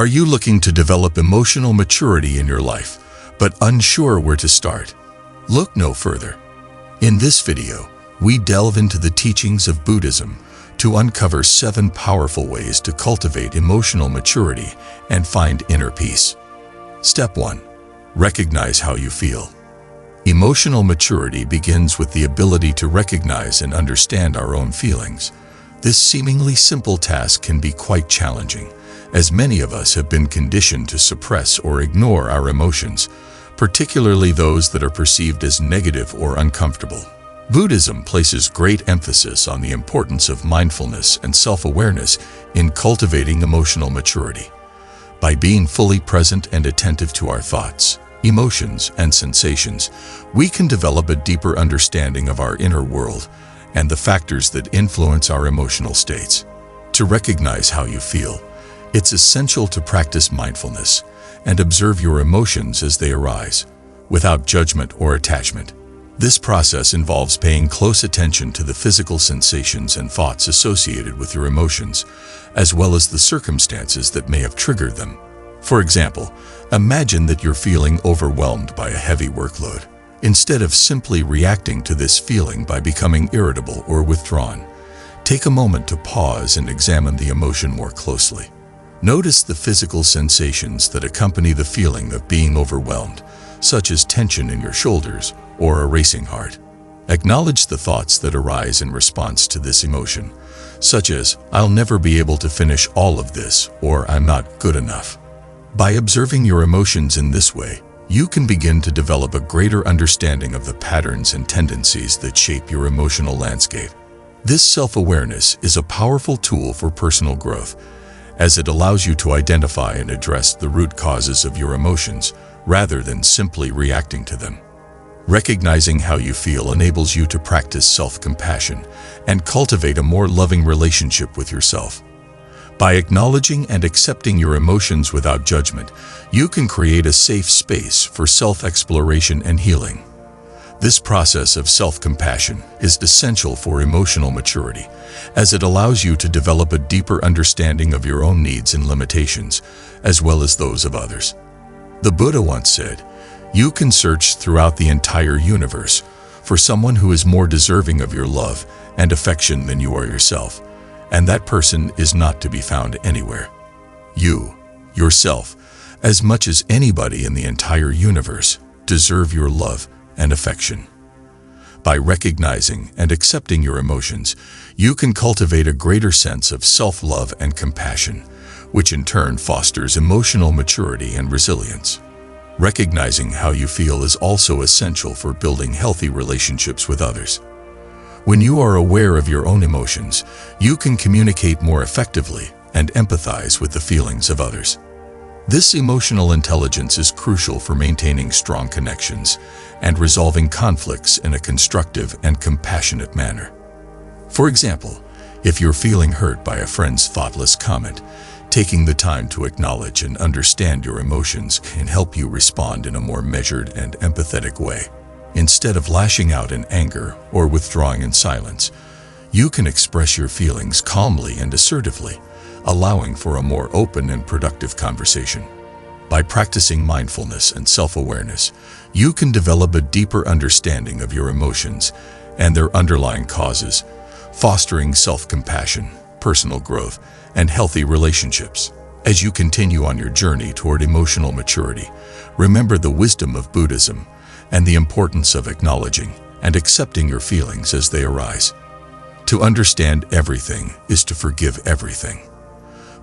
Are you looking to develop emotional maturity in your life, but unsure where to start? Look no further. In this video, we delve into the teachings of Buddhism to uncover 7 powerful ways to cultivate emotional maturity and find inner peace. Step 1. Recognize how you feel. Emotional maturity begins with the ability to recognize and understand our own feelings. This seemingly simple task can be quite challenging, as many of us have been conditioned to suppress or ignore our emotions, particularly those that are perceived as negative or uncomfortable. Buddhism places great emphasis on the importance of mindfulness and self-awareness in cultivating emotional maturity. By being fully present and attentive to our thoughts, emotions, and sensations, we can develop a deeper understanding of our inner world and the factors that influence our emotional states. To recognize how you feel, it's essential to practice mindfulness and observe your emotions as they arise, without judgment or attachment. This process involves paying close attention to the physical sensations and thoughts associated with your emotions, as well as the circumstances that may have triggered them. For example, imagine that you're feeling overwhelmed by a heavy workload. Instead of simply reacting to this feeling by becoming irritable or withdrawn, take a moment to pause and examine the emotion more closely. Notice the physical sensations that accompany the feeling of being overwhelmed, such as tension in your shoulders or a racing heart. Acknowledge the thoughts that arise in response to this emotion, such as, "I'll never be able to finish all of this," or "I'm not good enough." By observing your emotions in this way, you can begin to develop a greater understanding of the patterns and tendencies that shape your emotional landscape. This self-awareness is a powerful tool for personal growth, as it allows you to identify and address the root causes of your emotions, rather than simply reacting to them. Recognizing how you feel enables you to practice self-compassion and cultivate a more loving relationship with yourself. By acknowledging and accepting your emotions without judgment, you can create a safe space for self-exploration and healing. This process of self-compassion is essential for emotional maturity, as it allows you to develop a deeper understanding of your own needs and limitations, as well as those of others. The Buddha once said, "You can search throughout the entire universe for someone who is more deserving of your love and affection than you are yourself, and that person is not to be found anywhere." You, yourself, as much as anybody in the entire universe, deserve your love and affection. By recognizing and accepting your emotions, you can cultivate a greater sense of self-love and compassion, which in turn fosters emotional maturity and resilience. Recognizing how you feel is also essential for building healthy relationships with others. When you are aware of your own emotions, you can communicate more effectively and empathize with the feelings of others. This emotional intelligence is crucial for maintaining strong connections and resolving conflicts in a constructive and compassionate manner. For example, if you're feeling hurt by a friend's thoughtless comment, taking the time to acknowledge and understand your emotions can help you respond in a more measured and empathetic way. Instead of lashing out in anger or withdrawing in silence, you can express your feelings calmly and assertively, allowing for a more open and productive conversation. By practicing mindfulness and self-awareness, you can develop a deeper understanding of your emotions and their underlying causes, fostering self-compassion, personal growth, and healthy relationships. As you continue on your journey toward emotional maturity, remember the wisdom of Buddhism and the importance of acknowledging and accepting your feelings as they arise. To understand everything is to forgive everything.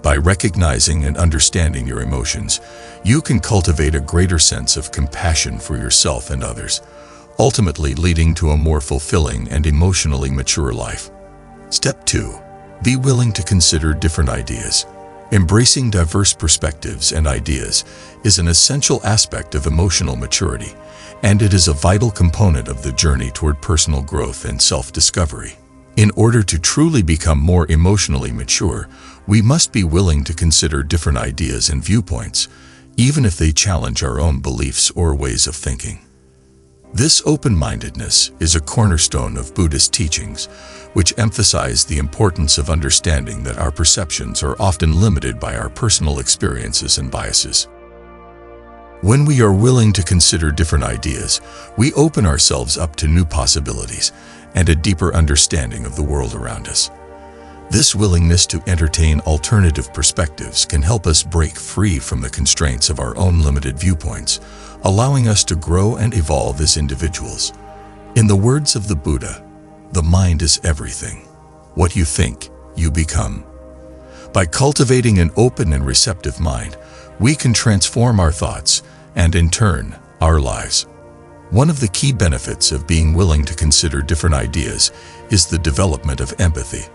By recognizing and understanding your emotions, you can cultivate a greater sense of compassion for yourself and others, ultimately leading to a more fulfilling and emotionally mature life. Step 2. Be willing to consider different ideas. Embracing diverse perspectives and ideas is an essential aspect of emotional maturity, and it is a vital component of the journey toward personal growth and self-discovery. In order to truly become more emotionally mature, we must be willing to consider different ideas and viewpoints, even if they challenge our own beliefs or ways of thinking. This open-mindedness is a cornerstone of Buddhist teachings, which emphasize the importance of understanding that our perceptions are often limited by our personal experiences and biases. When we are willing to consider different ideas, we open ourselves up to new possibilities and a deeper understanding of the world around us. This willingness to entertain alternative perspectives can help us break free from the constraints of our own limited viewpoints, allowing us to grow and evolve as individuals. In the words of the Buddha, "The mind is everything. What you think, you become." By cultivating an open and receptive mind, we can transform our thoughts and, in turn, our lives. One of the key benefits of being willing to consider different ideas is the development of empathy.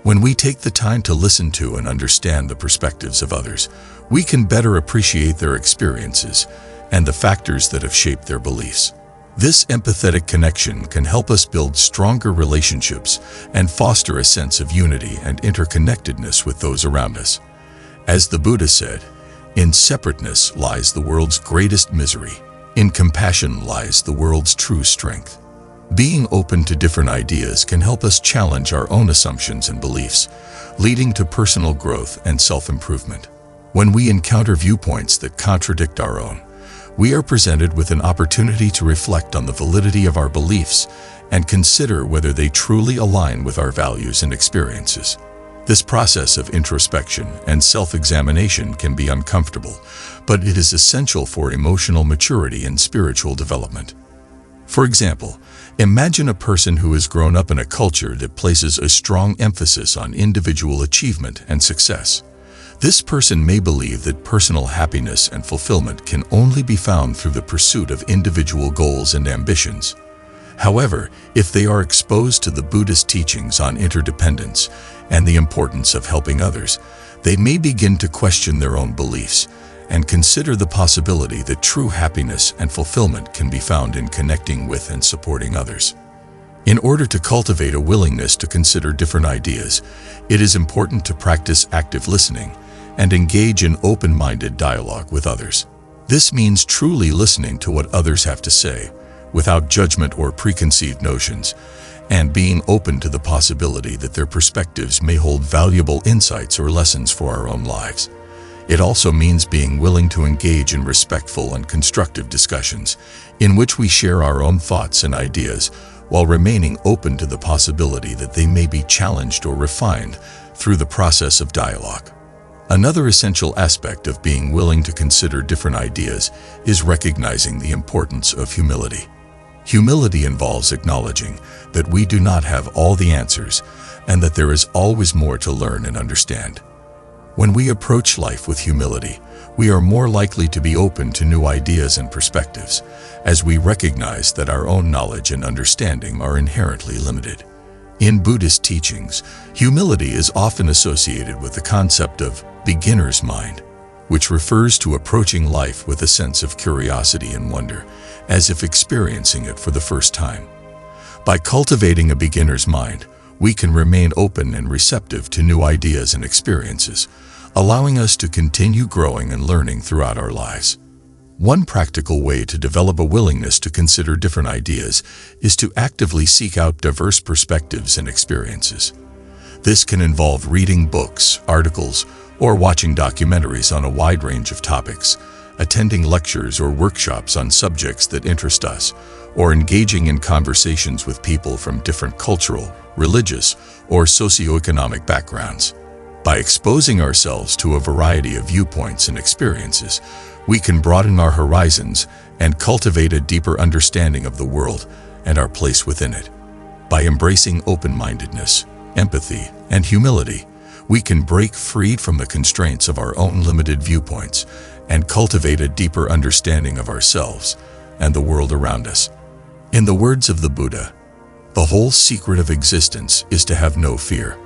When we take the time to listen to and understand the perspectives of others, we can better appreciate their experiences and the factors that have shaped their beliefs. This empathetic connection can help us build stronger relationships and foster a sense of unity and interconnectedness with those around us. As the Buddha said, "In separateness lies the world's greatest misery. In compassion lies the world's true strength." Being open to different ideas can help us challenge our own assumptions and beliefs, leading to personal growth and self-improvement. When we encounter viewpoints that contradict our own, we are presented with an opportunity to reflect on the validity of our beliefs and consider whether they truly align with our values and experiences. This process of introspection and self-examination can be uncomfortable, but it is essential for emotional maturity and spiritual development. For example, imagine a person who has grown up in a culture that places a strong emphasis on individual achievement and success. This person may believe that personal happiness and fulfillment can only be found through the pursuit of individual goals and ambitions. However, if they are exposed to the Buddhist teachings on interdependence and the importance of helping others, they may begin to question their own beliefs and consider the possibility that true happiness and fulfillment can be found in connecting with and supporting others. In order to cultivate a willingness to consider different ideas, it is important to practice active listening and engage in open-minded dialogue with others. This means truly listening to what others have to say, without judgment or preconceived notions, and being open to the possibility that their perspectives may hold valuable insights or lessons for our own lives. It also means being willing to engage in respectful and constructive discussions, in which we share our own thoughts and ideas, while remaining open to the possibility that they may be challenged or refined through the process of dialogue. Another essential aspect of being willing to consider different ideas is recognizing the importance of humility. Humility involves acknowledging that we do not have all the answers and that there is always more to learn and understand. When we approach life with humility, we are more likely to be open to new ideas and perspectives, as we recognize that our own knowledge and understanding are inherently limited. In Buddhist teachings, humility is often associated with the concept of beginner's mind, which refers to approaching life with a sense of curiosity and wonder, as if experiencing it for the first time. By cultivating a beginner's mind, we can remain open and receptive to new ideas and experiences, allowing us to continue growing and learning throughout our lives. One practical way to develop a willingness to consider different ideas is to actively seek out diverse perspectives and experiences. This can involve reading books, articles, or watching documentaries on a wide range of topics, attending lectures or workshops on subjects that interest us, or engaging in conversations with people from different cultural, religious, or socioeconomic backgrounds. By exposing ourselves to a variety of viewpoints and experiences, we can broaden our horizons and cultivate a deeper understanding of the world and our place within it. By embracing open-mindedness, empathy, and humility, we can break free from the constraints of our own limited viewpoints and cultivate a deeper understanding of ourselves and the world around us. In the words of the Buddha, "The whole secret of existence is to have no fear.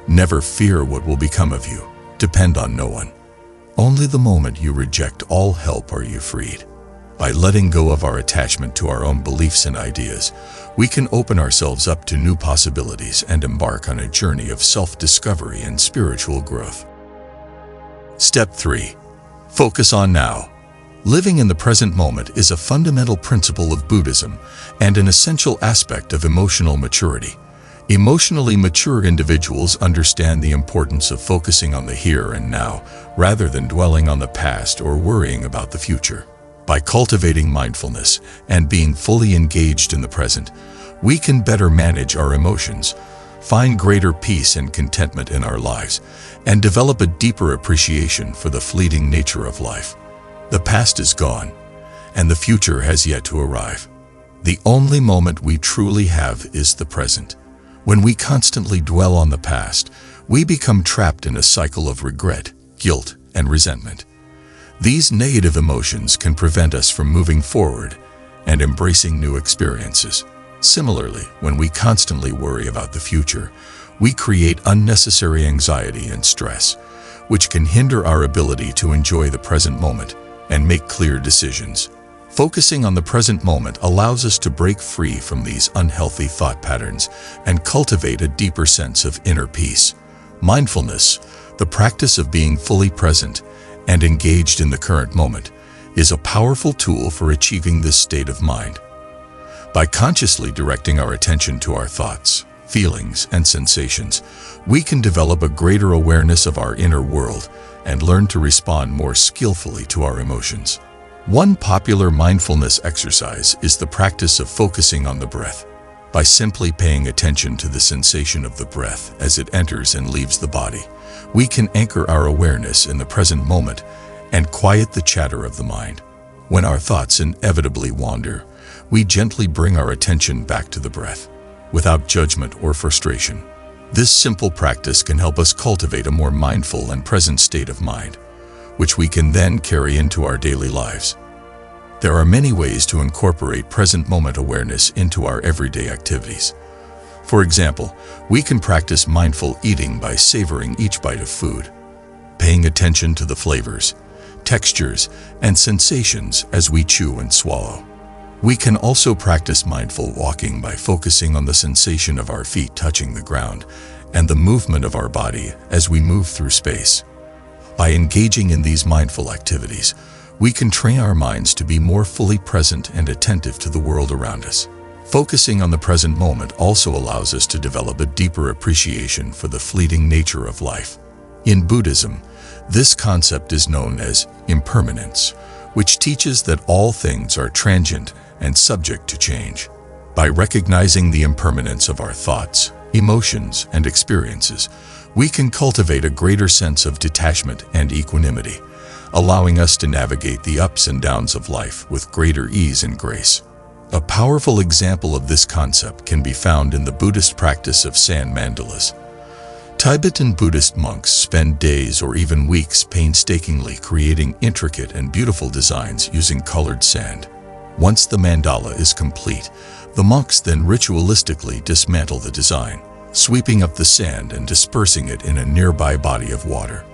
Never fear what will become of you. Depend on no one. Only the moment you reject all help are you freed." By letting go of our attachment to our own beliefs and ideas, we can open ourselves up to new possibilities and embark on a journey of self-discovery and spiritual growth. Step 3. Focus on now. Living in the present moment is a fundamental principle of Buddhism and an essential aspect of emotional maturity. Emotionally mature individuals understand the importance of focusing on the here and now, rather than dwelling on the past or worrying about the future. By cultivating mindfulness and being fully engaged in the present, we can better manage our emotions, find greater peace and contentment in our lives, and develop a deeper appreciation for the fleeting nature of life. The past is gone, and the future has yet to arrive. The only moment we truly have is the present. When we constantly dwell on the past, we become trapped in a cycle of regret, guilt, and resentment. These negative emotions can prevent us from moving forward and embracing new experiences. Similarly, when we constantly worry about the future, we create unnecessary anxiety and stress, which can hinder our ability to enjoy the present moment and make clear decisions. Focusing on the present moment allows us to break free from these unhealthy thought patterns and cultivate a deeper sense of inner peace. Mindfulness, the practice of being fully present and engaged in the current moment, is a powerful tool for achieving this state of mind. By consciously directing our attention to our thoughts, feelings, and sensations, we can develop a greater awareness of our inner world and learn to respond more skillfully to our emotions. One popular mindfulness exercise is the practice of focusing on the breath. By simply paying attention to the sensation of the breath as it enters and leaves the body, we can anchor our awareness in the present moment and quiet the chatter of the mind. When our thoughts inevitably wander, we gently bring our attention back to the breath, without judgment or frustration. This simple practice can help us cultivate a more mindful and present state of mind, which we can then carry into our daily lives. There are many ways to incorporate present moment awareness into our everyday activities. For example, we can practice mindful eating by savoring each bite of food, paying attention to the flavors, textures, and sensations as we chew and swallow. We can also practice mindful walking by focusing on the sensation of our feet touching the ground and the movement of our body as we move through space. By engaging in these mindful activities, we can train our minds to be more fully present and attentive to the world around us. Focusing on the present moment also allows us to develop a deeper appreciation for the fleeting nature of life. In Buddhism, this concept is known as impermanence, which teaches that all things are transient and subject to change. By recognizing the impermanence of our thoughts, emotions, and experiences, we can cultivate a greater sense of detachment and equanimity, allowing us to navigate the ups and downs of life with greater ease and grace. A powerful example of this concept can be found in the Buddhist practice of sand mandalas. Tibetan Buddhist monks spend days or even weeks painstakingly creating intricate and beautiful designs using colored sand. Once the mandala is complete, the monks then ritualistically dismantle the design, sweeping up the sand and dispersing it in a nearby body of water.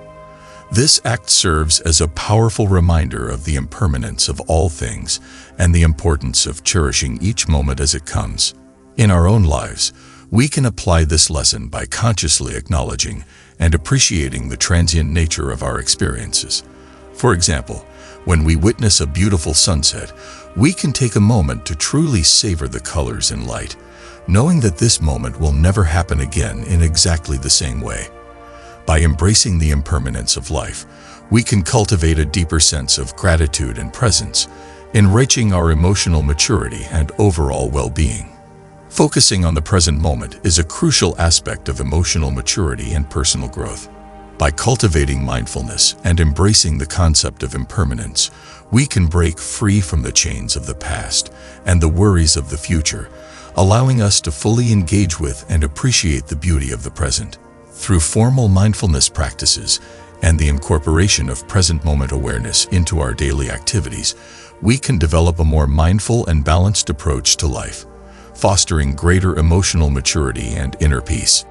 This act serves as a powerful reminder of the impermanence of all things and the importance of cherishing each moment as it comes. In our own lives, we can apply this lesson by consciously acknowledging and appreciating the transient nature of our experiences. For example, when we witness a beautiful sunset, we can take a moment to truly savor the colors and light, knowing that this moment will never happen again in exactly the same way. By embracing the impermanence of life, we can cultivate a deeper sense of gratitude and presence, enriching our emotional maturity and overall well-being. Focusing on the present moment is a crucial aspect of emotional maturity and personal growth. By cultivating mindfulness and embracing the concept of impermanence, we can break free from the chains of the past and the worries of the future, allowing us to fully engage with and appreciate the beauty of the present. Through formal mindfulness practices and the incorporation of present moment awareness into our daily activities, we can develop a more mindful and balanced approach to life, fostering greater emotional maturity and inner peace.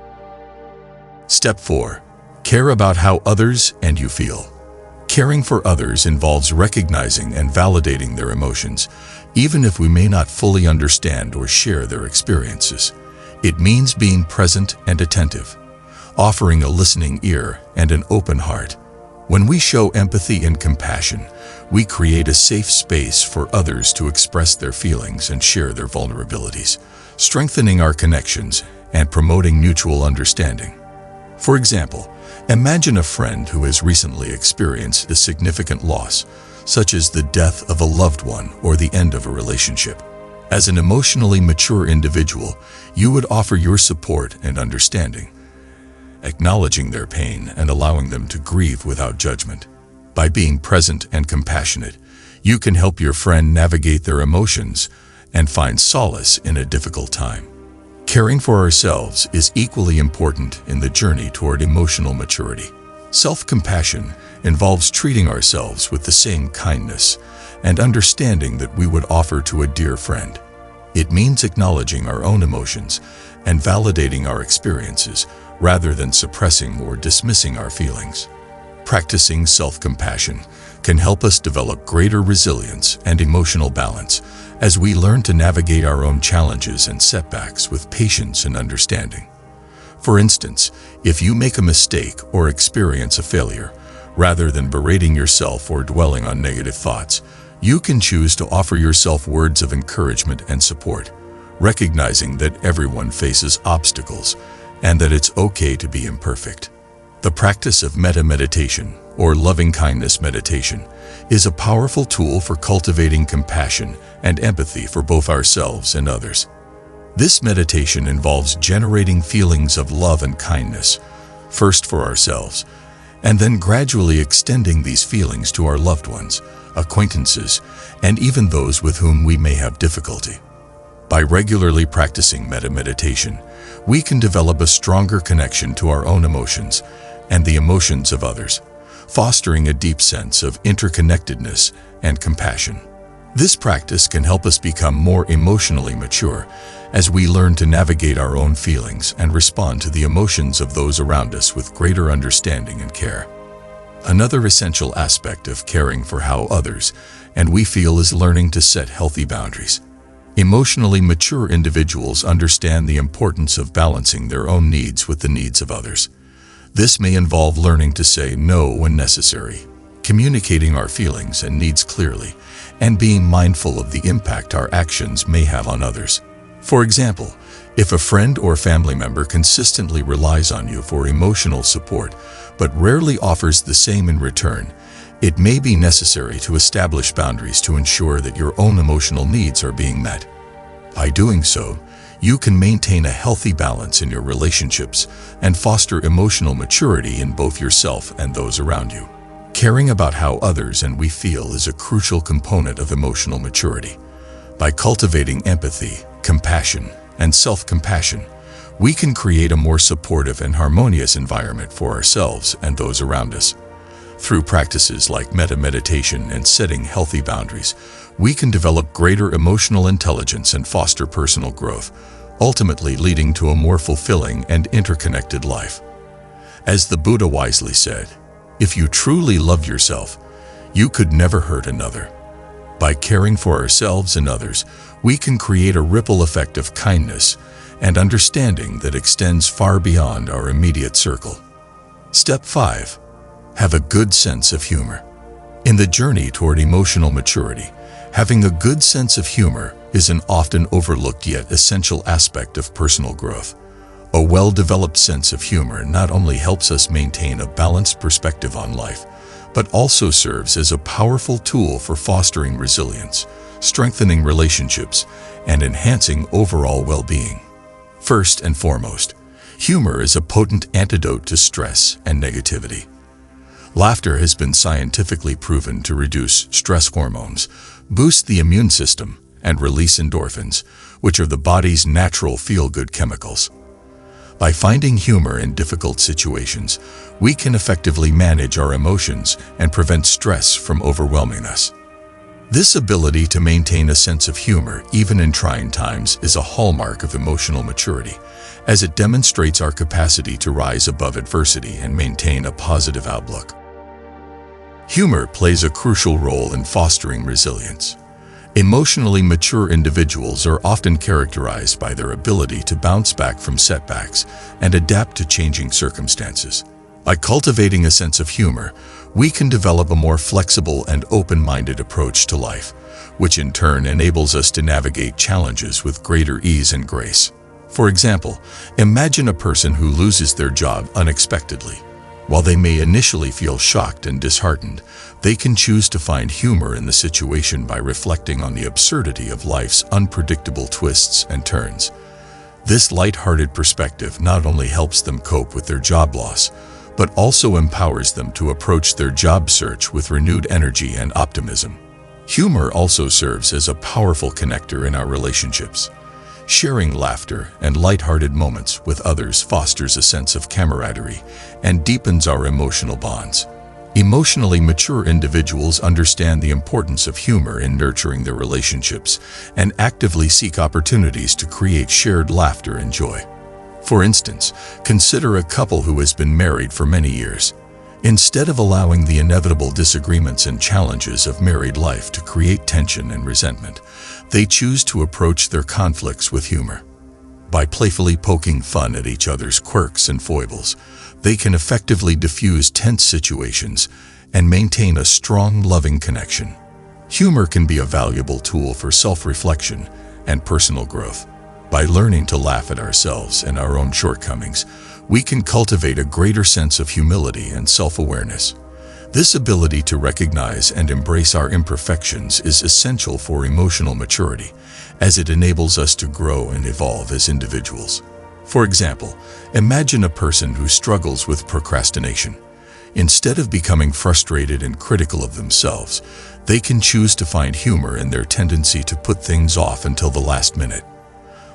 Step 4. Care about how others and you feel. Caring for others involves recognizing and validating their emotions, even if we may not fully understand or share their experiences. It means being present and attentive, offering a listening ear and an open heart. When we show empathy and compassion, we create a safe space for others to express their feelings and share their vulnerabilities, strengthening our connections and promoting mutual understanding. For example, imagine a friend who has recently experienced a significant loss, such as the death of a loved one or the end of a relationship. As an emotionally mature individual, you would offer your support and understanding, acknowledging their pain and allowing them to grieve without judgment. By being present and compassionate, you can help your friend navigate their emotions and find solace in a difficult time. Caring for ourselves is equally important in the journey toward emotional maturity. Self-compassion involves treating ourselves with the same kindness and understanding that we would offer to a dear friend. It means acknowledging our own emotions and validating our experiences rather than suppressing or dismissing our feelings. Practicing self-compassion can help us develop greater resilience and emotional balance as we learn to navigate our own challenges and setbacks with patience and understanding. For instance, if you make a mistake or experience a failure, rather than berating yourself or dwelling on negative thoughts, you can choose to offer yourself words of encouragement and support, recognizing that everyone faces obstacles and that it's okay to be imperfect. The practice of metta meditation, or loving-kindness meditation, is a powerful tool for cultivating compassion and empathy for both ourselves and others. This meditation involves generating feelings of love and kindness, first for ourselves, and then gradually extending these feelings to our loved ones, acquaintances, and even those with whom we may have difficulty. By regularly practicing metta meditation, we can develop a stronger connection to our own emotions and the emotions of others, fostering a deep sense of interconnectedness and compassion. This practice can help us become more emotionally mature as we learn to navigate our own feelings and respond to the emotions of those around us with greater understanding and care. Another essential aspect of caring for how others and we feel is learning to set healthy boundaries. Emotionally mature individuals understand the importance of balancing their own needs with the needs of others. This may involve learning to say no when necessary, communicating our feelings and needs clearly, and being mindful of the impact our actions may have on others. For example, if a friend or family member consistently relies on you for emotional support but rarely offers the same in return, it may be necessary to establish boundaries to ensure that your own emotional needs are being met. By doing so, you can maintain a healthy balance in your relationships and foster emotional maturity in both yourself and those around you. Caring about how others and we feel is a crucial component of emotional maturity. By cultivating empathy, compassion, and self-compassion, we can create a more supportive and harmonious environment for ourselves and those around us. Through practices like metta meditation and setting healthy boundaries, we can develop greater emotional intelligence and foster personal growth, ultimately leading to a more fulfilling and interconnected life. As the Buddha wisely said, if you truly loved yourself, you could never hurt another. By caring for ourselves and others, we can create a ripple effect of kindness and understanding that extends far beyond our immediate circle. Step 5. Have a good sense of humor. In the journey toward emotional maturity, having a good sense of humor is an often overlooked yet essential aspect of personal growth. A well-developed sense of humor not only helps us maintain a balanced perspective on life, but also serves as a powerful tool for fostering resilience, strengthening relationships, and enhancing overall well-being. First and foremost, humor is a potent antidote to stress and negativity. Laughter has been scientifically proven to reduce stress hormones, boost the immune system, and release endorphins, which are the body's natural feel-good chemicals. By finding humor in difficult situations, we can effectively manage our emotions and prevent stress from overwhelming us. This ability to maintain a sense of humor even in trying times is a hallmark of emotional maturity, as it demonstrates our capacity to rise above adversity and maintain a positive outlook. Humor plays a crucial role in fostering resilience. Emotionally mature individuals are often characterized by their ability to bounce back from setbacks and adapt to changing circumstances. By cultivating a sense of humor, we can develop a more flexible and open-minded approach to life, which in turn enables us to navigate challenges with greater ease and grace. For example, imagine a person who loses their job unexpectedly. While they may initially feel shocked and disheartened, they can choose to find humor in the situation by reflecting on the absurdity of life's unpredictable twists and turns. This light-hearted perspective not only helps them cope with their job loss, but also empowers them to approach their job search with renewed energy and optimism. Humor also serves as a powerful connector in our relationships. Sharing laughter and light-hearted moments with others fosters a sense of camaraderie and deepens our emotional bonds. Emotionally mature individuals understand the importance of humor in nurturing their relationships and actively seek opportunities to create shared laughter and joy. For instance, consider a couple who has been married for many years. Instead of allowing the inevitable disagreements and challenges of married life to create tension and resentment, they choose to approach their conflicts with humor. By playfully poking fun at each other's quirks and foibles, they can effectively diffuse tense situations and maintain a strong, loving connection. Humor can be a valuable tool for self-reflection and personal growth. By learning to laugh at ourselves and our own shortcomings, we can cultivate a greater sense of humility and self-awareness. This ability to recognize and embrace our imperfections is essential for emotional maturity, as it enables us to grow and evolve as individuals. For example, imagine a person who struggles with procrastination. Instead of becoming frustrated and critical of themselves, they can choose to find humor in their tendency to put things off until the last minute.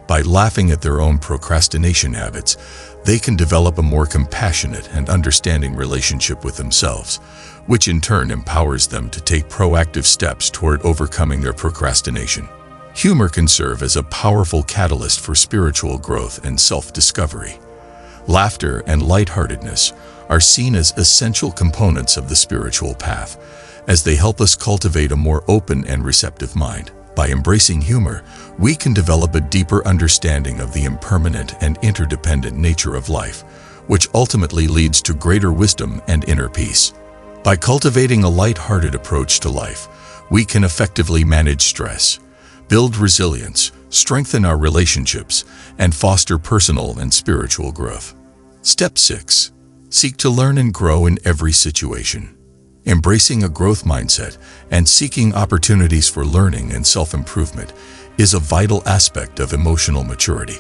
By laughing at their own procrastination habits, they can develop a more compassionate and understanding relationship with themselves, which in turn empowers them to take proactive steps toward overcoming their procrastination. Humor can serve as a powerful catalyst for spiritual growth and self-discovery. Laughter and lightheartedness are seen as essential components of the spiritual path, as they help us cultivate a more open and receptive mind. By embracing humor, we can develop a deeper understanding of the impermanent and interdependent nature of life, which ultimately leads to greater wisdom and inner peace. By cultivating a light-hearted approach to life, we can effectively manage stress, build resilience, strengthen our relationships, and foster personal and spiritual growth. Step 6. Seek to learn and grow in every situation. Embracing a growth mindset and seeking opportunities for learning and self-improvement is a vital aspect of emotional maturity.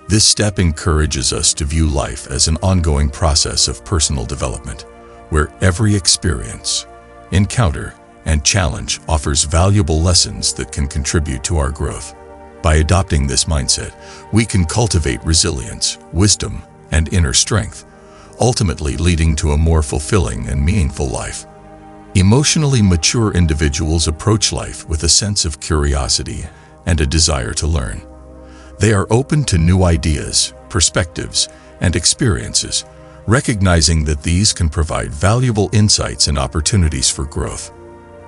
This step encourages us to view life as an ongoing process of personal development, where every experience, encounter, and challenge offers valuable lessons that can contribute to our growth. By adopting this mindset, we can cultivate resilience, wisdom, and inner strength, ultimately leading to a more fulfilling and meaningful life. Emotionally mature individuals approach life with a sense of curiosity and a desire to learn. They are open to new ideas, perspectives, and experiences, recognizing that these can provide valuable insights and opportunities for growth.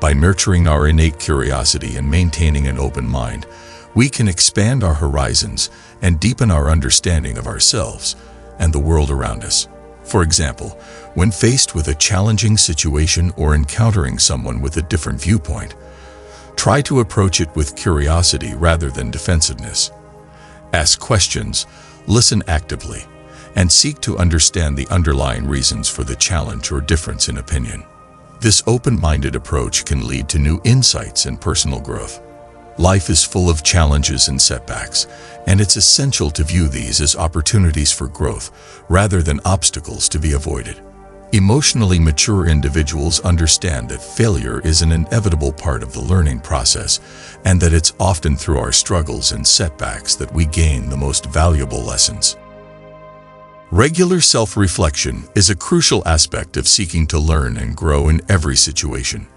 By nurturing our innate curiosity and maintaining an open mind, we can expand our horizons and deepen our understanding of ourselves and the world around us. For example, when faced with a challenging situation or encountering someone with a different viewpoint, try to approach it with curiosity rather than defensiveness. Ask questions, listen actively, and seek to understand the underlying reasons for the challenge or difference in opinion. This open-minded approach can lead to new insights and personal growth. Life is full of challenges and setbacks, and it's essential to view these as opportunities for growth rather than obstacles to be avoided. Emotionally mature individuals understand that failure is an inevitable part of the learning process, and that it's often through our struggles and setbacks that we gain the most valuable lessons. Regular self-reflection is a crucial aspect of seeking to learn and grow in every situation.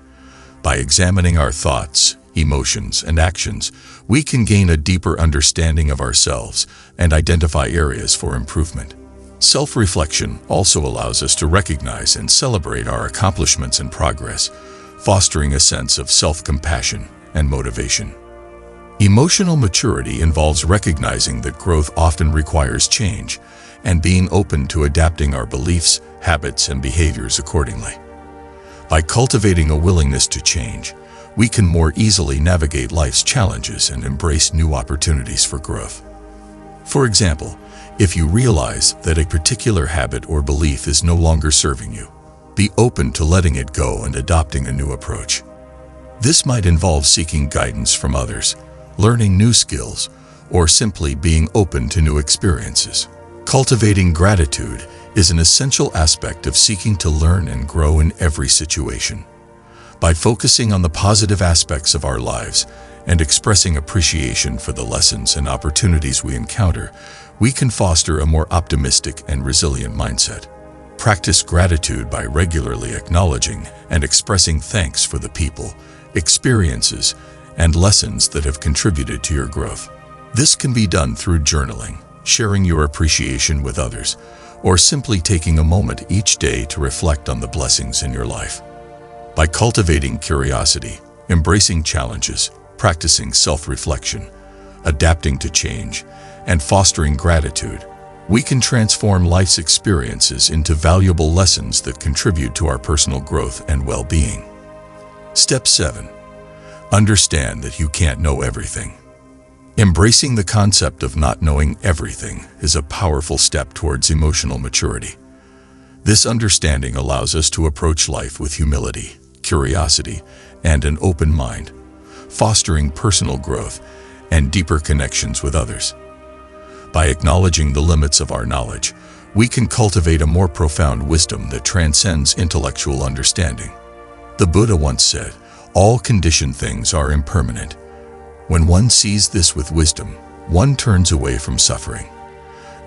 By examining our thoughts, emotions, and actions, we can gain a deeper understanding of ourselves and identify areas for improvement. Self-reflection also allows us to recognize and celebrate our accomplishments and progress, fostering a sense of self-compassion and motivation. Emotional maturity involves recognizing that growth often requires change and being open to adapting our beliefs, habits, and behaviors accordingly. By cultivating a willingness to change, we can more easily navigate life's challenges and embrace new opportunities for growth. For example, if you realize that a particular habit or belief is no longer serving you, be open to letting it go and adopting a new approach. This might involve seeking guidance from others, learning new skills, or simply being open to new experiences. Cultivating gratitude is an essential aspect of seeking to learn and grow in every situation. By focusing on the positive aspects of our lives and expressing appreciation for the lessons and opportunities we encounter, we can foster a more optimistic and resilient mindset. Practice gratitude by regularly acknowledging and expressing thanks for the people, experiences, and lessons that have contributed to your growth. This can be done through journaling, sharing your appreciation with others, or simply taking a moment each day to reflect on the blessings in your life. By cultivating curiosity, embracing challenges, practicing self-reflection, adapting to change, and fostering gratitude, we can transform life's experiences into valuable lessons that contribute to our personal growth and well-being. Step 7. Understand that you can't know everything. Embracing the concept of not knowing everything is a powerful step towards emotional maturity. This understanding allows us to approach life with humility, curiosity, and an open mind, fostering personal growth and deeper connections with others. By acknowledging the limits of our knowledge, we can cultivate a more profound wisdom that transcends intellectual understanding. The Buddha once said, "All conditioned things are impermanent." When one sees this with wisdom, one turns away from suffering.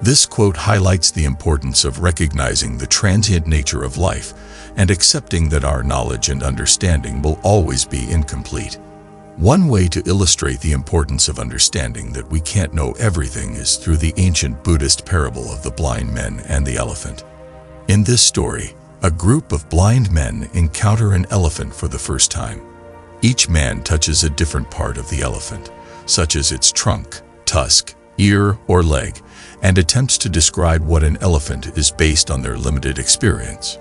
This quote highlights the importance of recognizing the transient nature of life and accepting that our knowledge and understanding will always be incomplete. One way to illustrate the importance of understanding that we can't know everything is through the ancient Buddhist parable of the blind men and the elephant. In this story, a group of blind men encounter an elephant for the first time. Each man touches a different part of the elephant, such as its trunk, tusk, ear, or leg, and attempts to describe what an elephant is based on their limited experience.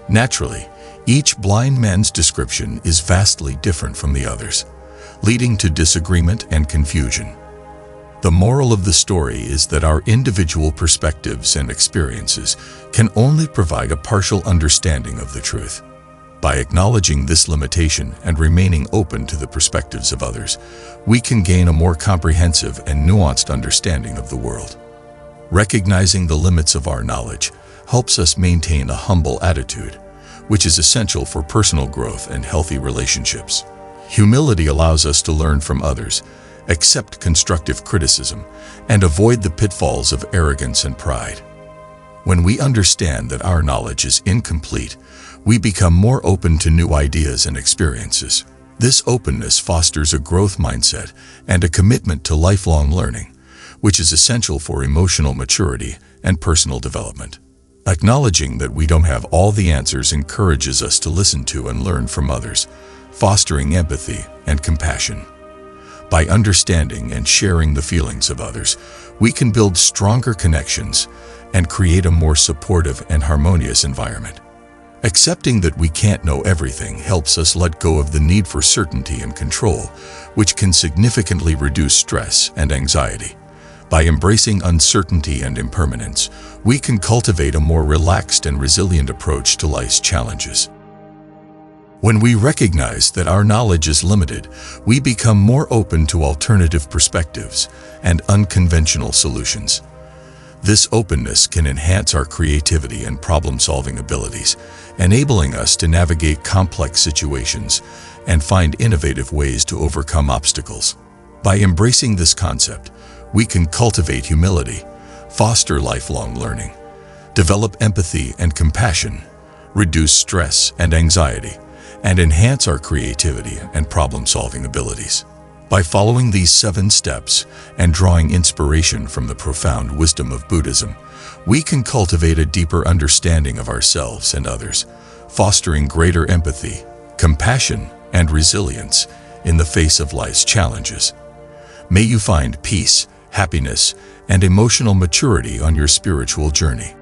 Naturally, each blind man's description is vastly different from the others, leading to disagreement and confusion. The moral of the story is that our individual perspectives and experiences can only provide a partial understanding of the truth. By acknowledging this limitation and remaining open to the perspectives of others, we can gain a more comprehensive and nuanced understanding of the world. Recognizing the limits of our knowledge helps us maintain a humble attitude, which is essential for personal growth and healthy relationships. Humility allows us to learn from others, accept constructive criticism, and avoid the pitfalls of arrogance and pride. When we understand that our knowledge is incomplete, we become more open to new ideas and experiences. This openness fosters a growth mindset and a commitment to lifelong learning, which is essential for emotional maturity and personal development. Acknowledging that we don't have all the answers encourages us to listen to and learn from others, fostering empathy and compassion. By understanding and sharing the feelings of others, we can build stronger connections and create a more supportive and harmonious environment. Accepting that we can't know everything helps us let go of the need for certainty and control, which can significantly reduce stress and anxiety. By embracing uncertainty and impermanence, we can cultivate a more relaxed and resilient approach to life's challenges. When we recognize that our knowledge is limited, we become more open to alternative perspectives and unconventional solutions. This openness can enhance our creativity and problem-solving abilities, enabling us to navigate complex situations and find innovative ways to overcome obstacles. By embracing this concept, we can cultivate humility, foster lifelong learning, develop empathy and compassion, reduce stress and anxiety, and enhance our creativity and problem-solving abilities. By following these 7 steps and drawing inspiration from the profound wisdom of Buddhism, we can cultivate a deeper understanding of ourselves and others, fostering greater empathy, compassion, and resilience in the face of life's challenges. May you find peace, happiness, and emotional maturity on your spiritual journey.